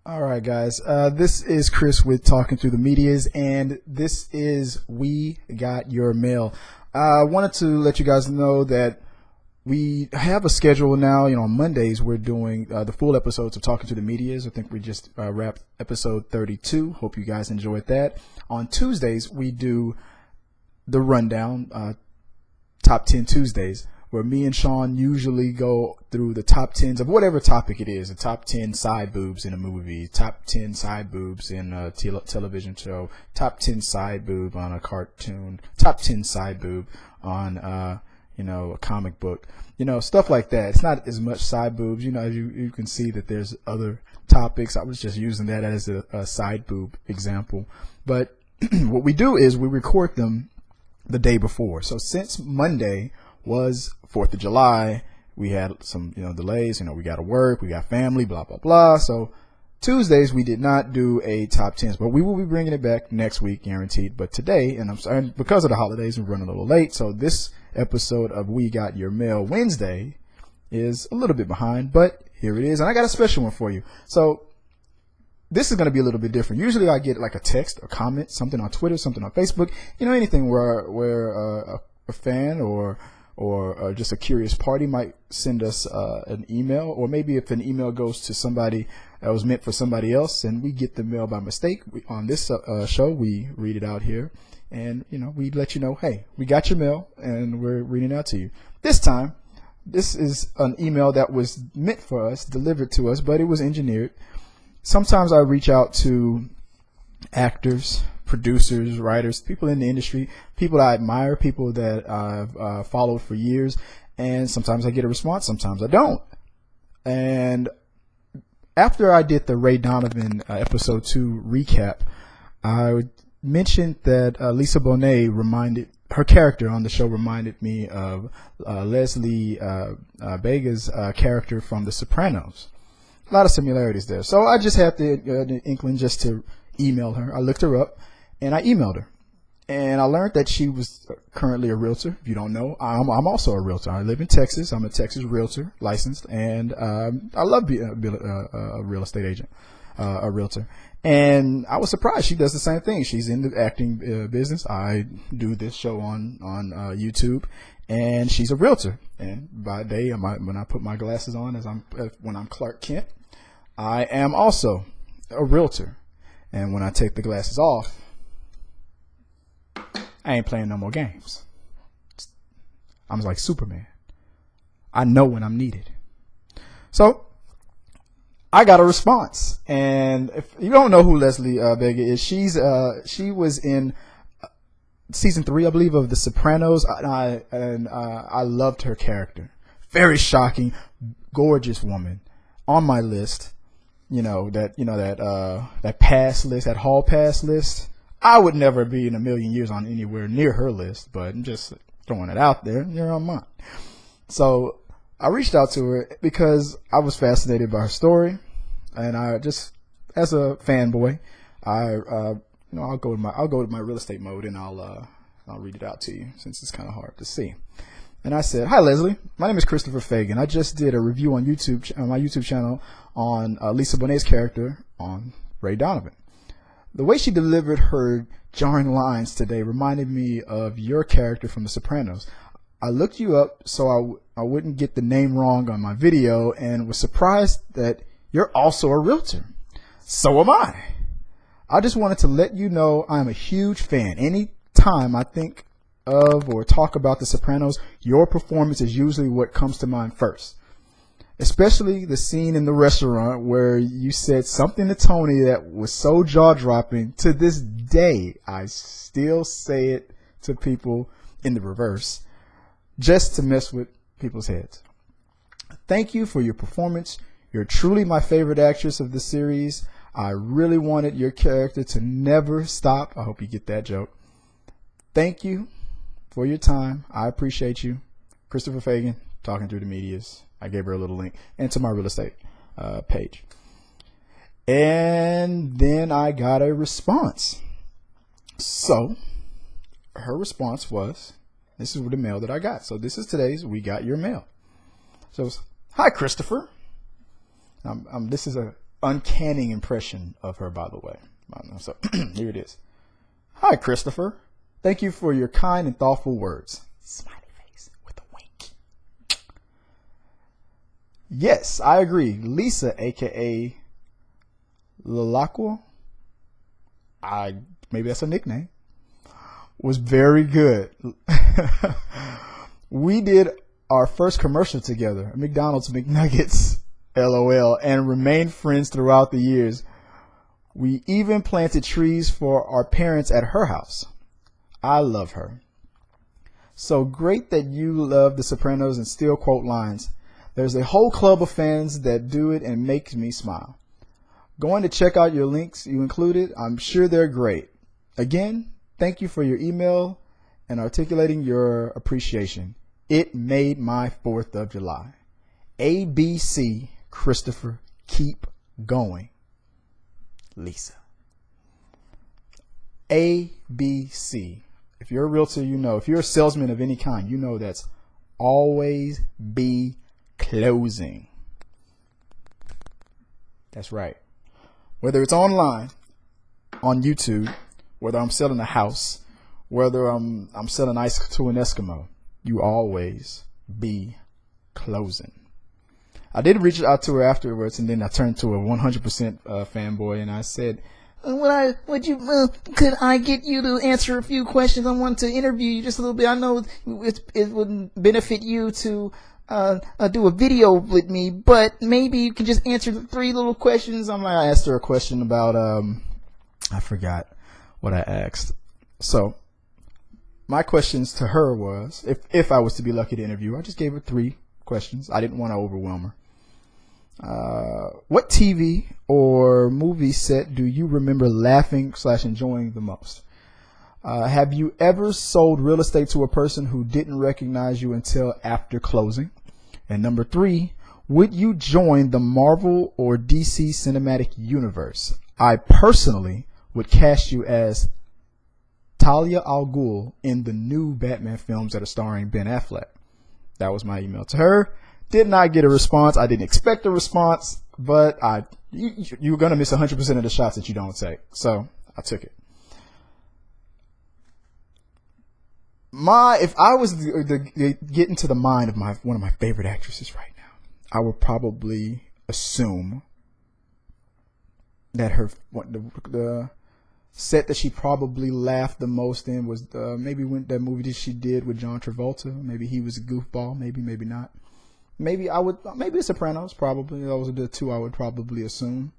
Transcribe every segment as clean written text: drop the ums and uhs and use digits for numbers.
All right, guys. This is Chris with Talking Through the Medias, and this is We Got Your Mail. I wanted to let you guys know that we have a schedule now. On Mondays we're doing the full episodes of Talking to the Medias. I think we just wrapped episode 32. Hope you guys enjoyed that. On Tuesdays we do the rundown, Top 10 Tuesdays, where me and Sean usually go through the top 10s of whatever topic it is. The top 10 side boobs in a movie, top 10 side boobs in a television show, top 10 side boob on a cartoon, top 10 side boob on, a comic book, stuff like that. It's not as much side boobs, as you can see that there's other topics. I was just using that as a side boob example. But what we do is we record them the day before. So since Monday was 4th of July, we had some, delays. We got to work, we got family, blah, blah, blah. So Tuesdays, we did not do a top 10s, but we will be bringing it back next week, guaranteed. But today, and I'm sorry, because of the holidays, we're running a little late. So this episode of We Got Your Mail Wednesday is a little bit behind, but here it is. And I got a special one for you. So this is going to be a little bit different. Usually I get like a text, a comment, something on Twitter, something on Facebook, anything where a fan or just a curious party might send us an email, or maybe if an email goes to somebody that was meant for somebody else and we get the mail by mistake, on this show we read it out here, and we let you know, hey, we got your mail and we're reading it out to you. This time, this is an email that was meant for us, delivered to us, but it was engineered. Sometimes I reach out to actors, producers, writers, people in the industry, people I admire, people that I've followed for years, and sometimes I get a response, sometimes I don't. And after I did the Ray Donovan episode 2 recap, I mentioned that Lisa Bonet her character on the show reminded me of Leslie Bega's character from The Sopranos. A lot of similarities there. So I just had the inkling just to email her. I looked her up and I emailed her, and I learned that she was currently a realtor. If you don't know, I'm also a realtor. I live in Texas. I'm a Texas realtor, licensed, and I love being a real estate agent, a realtor. And I was surprised she does the same thing. She's in the acting business. I do this show on YouTube, and she's a realtor. And by day, when I put my glasses on, when I'm Clark Kent, I am also a realtor. And when I take the glasses off, I ain't playing no more games. I'm like Superman. I know when I'm needed. So I got a response. And if you don't know who Leslie Bega is, she was in season 3, I believe, of The Sopranos. I loved her character. Very shocking, gorgeous woman. On my list. That pass list, that hall pass list. I would never be in a million years on anywhere near her list, but I'm just throwing it out there. You're on mine. So I reached out to her because I was fascinated by her story, and I just, as a fanboy, I'll go to my real estate mode, and I'll read it out to you since it's kind of hard to see. And I said, "Hi, Leslie. My name is Christopher Fagan. I just did a review on YouTube, on my YouTube channel, on Lisa Bonet's character on Ray Donovan. The way she delivered her jarring lines today reminded me of your character from The Sopranos. I looked you up so I wouldn't get the name wrong on my video, and was surprised that you're also a realtor. So am I. I just wanted to let you know I'm a huge fan. Anytime I think of or talk about The Sopranos, your performance is usually what comes to mind first. Especially the scene in the restaurant where you said something to Tony that was so jaw-dropping. To this day, I still say it to people in the reverse, just to mess with people's heads. Thank you for your performance. You're truly my favorite actress of the series. I really wanted your character to never stop. I hope you get that joke. Thank you for your time. I appreciate you. Christopher Fagan, Talking Through the Medias. I gave her a little link, and to my real estate page. And then I got a response. So her response was, this is the mail that I got. So this is today's We Got Your Mail. So, hi, Christopher. This is a uncanny impression of her, by the way. So here it is. Hi, Christopher. Thank you for your kind and thoughtful words. Smiley face with a wink. Yes, I agree. Lisa, aka Lalaqua, maybe that's a nickname, was very good. We did our first commercial together, McDonald's McNuggets, LOL, and remained friends throughout the years. We even planted trees for our parents at her house. I love her. So great that you love The Sopranos and still quote lines. There's a whole club of fans that do it and makes me smile. Going to check out your links you included. I'm sure they're great. Again, thank you for your email and articulating your appreciation. It made my 4th of July. ABC, Christopher, keep going. Lisa. ABC. If you're a realtor, you know. If you're a salesman of any kind, you know that's always be closing. That's right. Whether it's online, on YouTube, whether I'm selling a house, whether I'm selling ice to an Eskimo, you always be closing. I did reach out to her afterwards, and then I turned to a 100% fanboy, and I said, could I get you to answer a few questions? I want to interview you just a little bit. I know it would benefit you to do a video with me, but maybe you can just answer the 3 little questions. I asked her a question about, I forgot what I asked. So my questions to her was, if I was to be lucky to interview her, I just gave her 3 questions. I didn't want to overwhelm her. What TV or movie set do you remember laughing / enjoying the most? Have you ever sold real estate to a person who didn't recognize you until after closing? And number 3, would you join the Marvel or DC cinematic universe? I personally would cast you as Talia Al Ghul in the new Batman films that are starring Ben Affleck. That was my email to her. Did not get a response. I didn't expect a response, but you're going to miss 100% of the shots that you don't take. So I took it. If I was to get into the mind of one of my favorite actresses right now, I would probably assume that the set that she probably laughed the most in was maybe that movie that she did with John Travolta. Maybe he was a goofball. Maybe not. Maybe The Sopranos. Probably those are the 2 I would probably assume.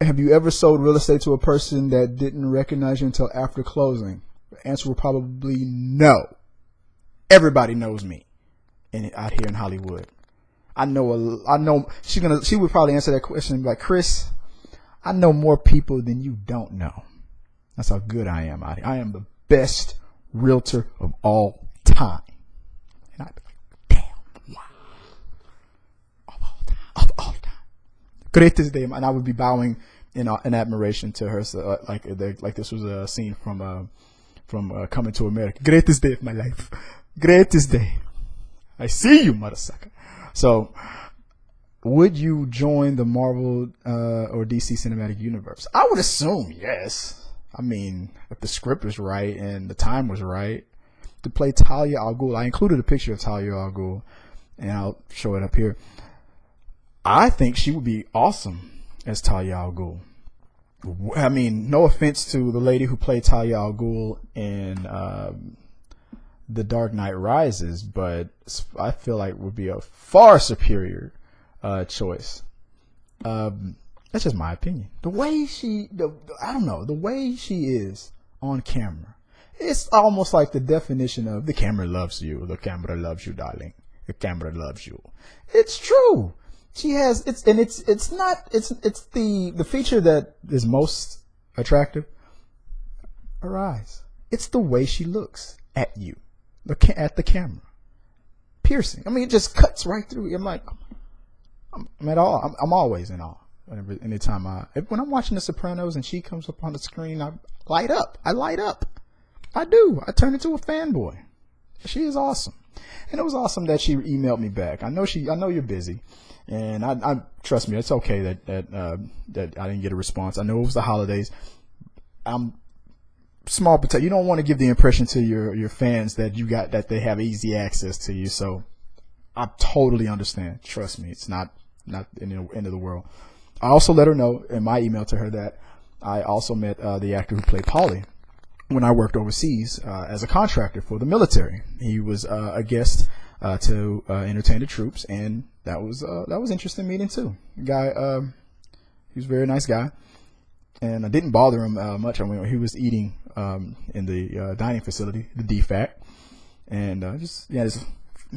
Have you ever sold real estate to a person that didn't recognize you until after closing? The answer will probably no. Everybody knows me out here in Hollywood. I know she would probably answer that question like, Chris, I know more people than you don't know. That's how good I am out here. I am the best realtor of all time. And I'd be like, damn, wow. Of all time. Greatest day. And I would be bowing in admiration to her. So, like this was a scene from Coming to America. Greatest day of my life. Greatest day. I see you, mother sucker. So, would you join the Marvel or DC cinematic universe? I would assume yes. I mean, if the script was right and the time was right. To play Talia Al Ghul, I included a picture of Talia Al Ghul, and I'll show it up here. I think she would be awesome as Talia Al Ghul. I mean, no offense to the lady who played Talia Al Ghul in The Dark Knight Rises, but I feel like would be a far superior choice. That's just my opinion. The way the way she is on camera, it's almost like the definition of the camera loves you. The camera loves you, darling. The camera loves you. It's true. She has it's the feature that is most attractive. Her eyes. It's the way she looks at you, at the camera. Piercing. I mean, it just cuts right through. I'm like, I'm at awe. I'm always in awe. Anytime when I'm watching The Sopranos and she comes up on the screen, I light up. I do. I turn into a fanboy. She is awesome. And it was awesome that she emailed me back. I know you're busy, and I trust me, it's okay that I didn't get a response. I know it was the holidays. I'm small potato. You don't want to give the impression to your fans that they have easy access to you. So I totally understand. Trust me, it's not in the end of the world. I also let her know in my email to her that I also met the actor who played Paulie when I worked overseas as a contractor for the military. He was a guest to entertain the troops, and that was interesting meeting too. Guy, he was a very nice guy, and I didn't bother him much. I mean, he was eating in the dining facility, the DFAC, and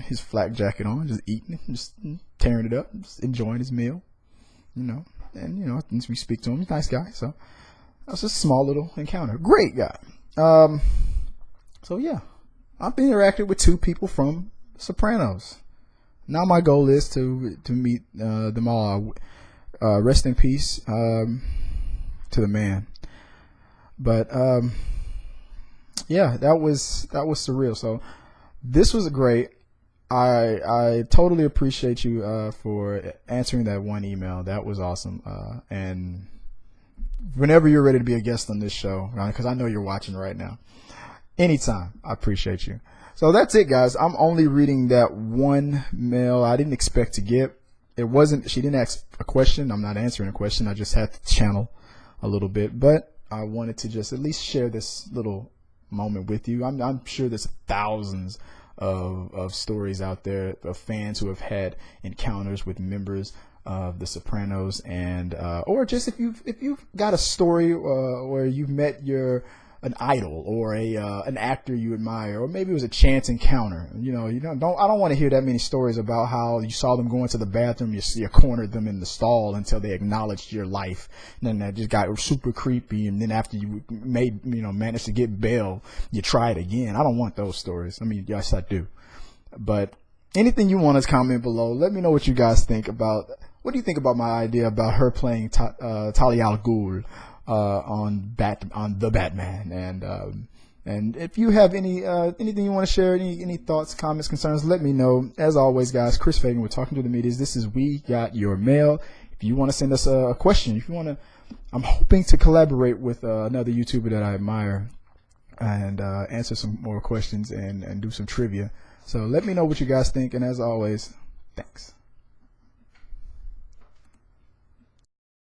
his flak jacket on, just eating, just tearing it up, just enjoying his meal, and we speak to him. He's a nice guy, so that was just a small little encounter. Great guy. So yeah, I've interacted with 2 people from Sopranos. Now my goal is to meet them all. Rest in peace to the man. But yeah, that was surreal. So this was great. I totally appreciate you for answering that one email. That was awesome. And whenever you're ready to be a guest on this show, because I know you're watching right now, anytime, I appreciate you. So that's it, guys. I'm only reading that one mail I didn't expect to get. She didn't ask a question. I'm not answering a question. I just had to channel a little bit, but I wanted to just at least share this little moment with you. I'm sure there's thousands of stories out there of fans who have had encounters with members of The Sopranos, and or just if you've got a story where you've met an idol or an actor you admire, or maybe it was a chance encounter. I don't want to hear that many stories about how you saw them go into the bathroom, you cornered them in the stall until they acknowledged your life, and then that just got super creepy, and then after you managed to get bail, you try it again. I don't want those stories. I mean, yes, I do. But anything you want to comment below. Let me know what you guys think about. What do you think about my idea about her playing Talia Al Ghul on the Batman? And if you have anything you want to share, any thoughts, comments, concerns, let me know. As always, guys, Chris Fagan, we're talking to the medias. This is We Got Your Mail. If you want to send us a question, if you want to, I'm hoping to collaborate with another YouTuber that I admire and answer some more questions and do some trivia. So let me know what you guys think. And as always, thanks.